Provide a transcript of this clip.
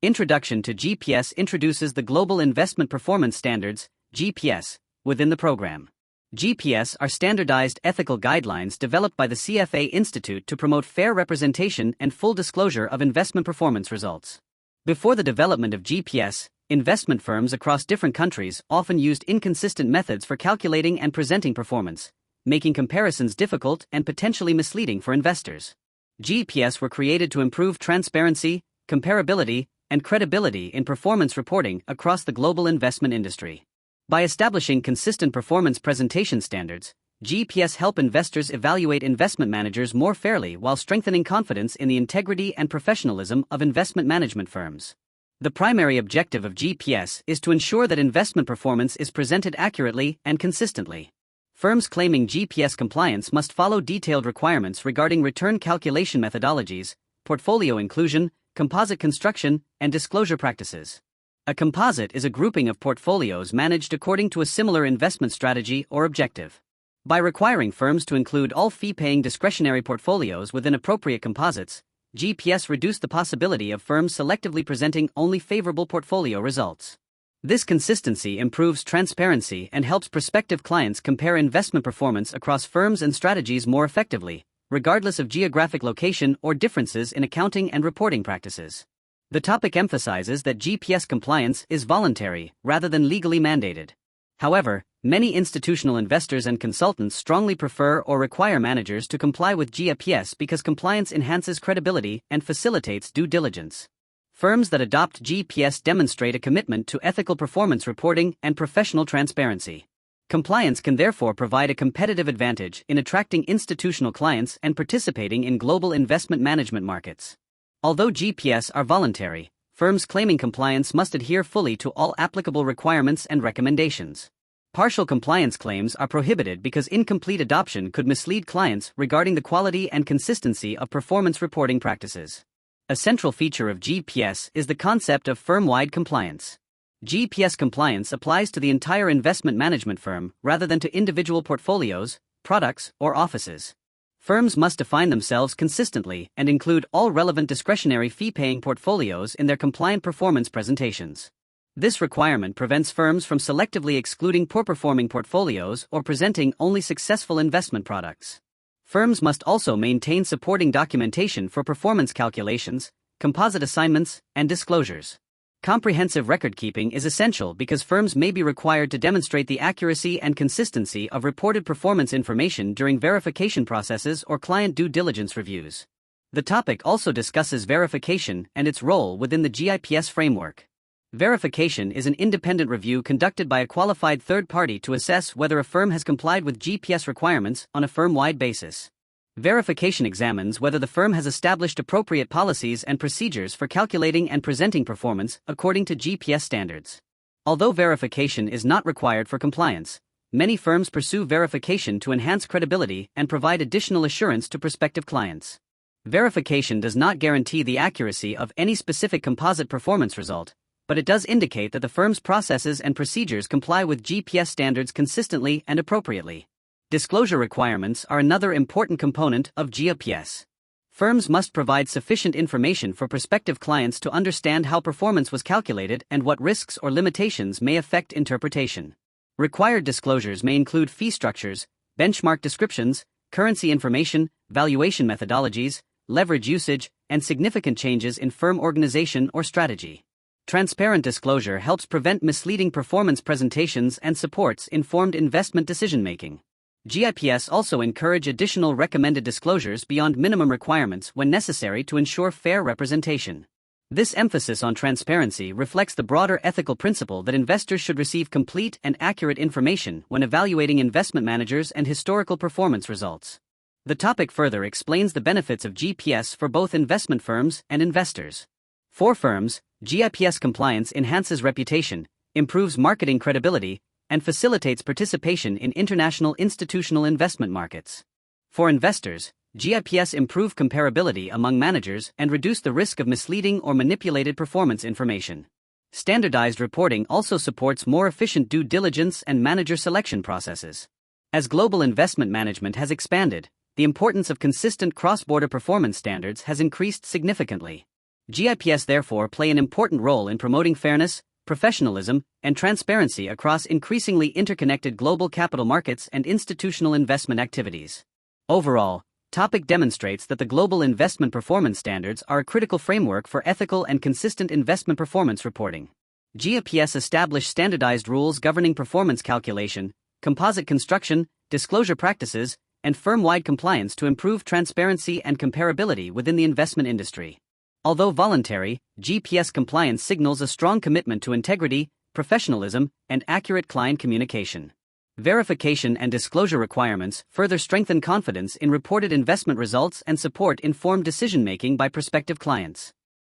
Introduction to GPS introduces the Global Investment Performance Standards, GPS, within the program. GPS are standardized ethical guidelines developed by the CFA Institute to promote fair representation and full disclosure of investment performance results. Before the development of GPS, investment firms across different countries often used inconsistent methods for calculating and presenting performance, making comparisons difficult and potentially misleading for investors. GPS were created to improve transparency, comparability, and credibility in performance reporting across the global investment industry. By establishing consistent performance presentation standards, GPS help investors evaluate investment managers more fairly while strengthening confidence in the integrity and professionalism of investment management firms. The primary objective of GPS is to ensure that investment performance is presented accurately and consistently. Firms claiming GPS compliance must follow detailed requirements regarding return calculation methodologies, portfolio inclusion, composite construction, and disclosure practices. A composite is a grouping of portfolios managed according to a similar investment strategy or objective. By requiring firms to include all fee-paying discretionary portfolios within appropriate composites, GPS reduced the possibility of firms selectively presenting only favorable portfolio results. This consistency improves transparency and helps prospective clients compare investment performance across firms and strategies more effectively, regardless of geographic location or differences in accounting and reporting practices. The topic emphasizes that GPS compliance is voluntary rather than legally mandated. However, many institutional investors and consultants strongly prefer or require managers to comply with GPS because compliance enhances credibility and facilitates due diligence. Firms that adopt GPS demonstrate a commitment to ethical performance reporting and professional transparency. Compliance can therefore provide a competitive advantage in attracting institutional clients and participating in global investment management markets. Although GPS are voluntary, firms claiming compliance must adhere fully to all applicable requirements and recommendations. Partial compliance claims are prohibited because incomplete adoption could mislead clients regarding the quality and consistency of performance reporting practices. A central feature of GPS is the concept of firm-wide compliance. GPS compliance applies to the entire investment management firm rather than to individual portfolios, products, or offices. Firms must define themselves consistently and include all relevant discretionary fee-paying portfolios in their compliant performance presentations. This requirement prevents firms from selectively excluding poor-performing portfolios or presenting only successful investment products. Firms must also maintain supporting documentation for performance calculations, composite assignments, and disclosures. Comprehensive record-keeping is essential because firms may be required to demonstrate the accuracy and consistency of reported performance information during verification processes or client due diligence reviews. The topic also discusses verification and its role within the GPS framework. Verification is an independent review conducted by a qualified third party to assess whether a firm has complied with GPS requirements on a firm-wide basis. Verification examines whether the firm has established appropriate policies and procedures for calculating and presenting performance according to GPS standards. Although verification is not required for compliance, many firms pursue verification to enhance credibility and provide additional assurance to prospective clients. Verification does not guarantee the accuracy of any specific composite performance result, but it does indicate that the firm's processes and procedures comply with GPS standards consistently and appropriately. Disclosure requirements are another important component of GPS. Firms must provide sufficient information for prospective clients to understand how performance was calculated and what risks or limitations may affect interpretation. Required disclosures may include fee structures, benchmark descriptions, currency information, valuation methodologies, leverage usage, and significant changes in firm organization or strategy. Transparent disclosure helps prevent misleading performance presentations and supports informed investment decision-making. GPS also encourage additional recommended disclosures beyond minimum requirements when necessary to ensure fair representation. This emphasis on transparency reflects the broader ethical principle that investors should receive complete and accurate information when evaluating investment managers and historical performance results. The topic further explains the benefits of GPS for both investment firms and investors. For firms, GPS compliance enhances reputation, improves marketing credibility, and facilitates participation in international institutional investment markets. For investors, GPS improve comparability among managers and reduce the risk of misleading or manipulated performance information. Standardized reporting also supports more efficient due diligence and manager selection processes. As global investment management has expanded, the importance of consistent cross-border performance standards has increased significantly. GIPS therefore play an important role in promoting fairness, professionalism, and transparency across increasingly interconnected global capital markets and institutional investment activities. Overall, topic demonstrates that the global investment performance standards are a critical framework for ethical and consistent investment performance reporting. GIPS establish standardized rules governing performance calculation, composite construction, disclosure practices, and firm-wide compliance to improve transparency and comparability within the investment industry. Although voluntary, GIPS compliance signals a strong commitment to integrity, professionalism, and accurate client communication. Verification and disclosure requirements further strengthen confidence in reported investment results and support informed decision-making by prospective clients.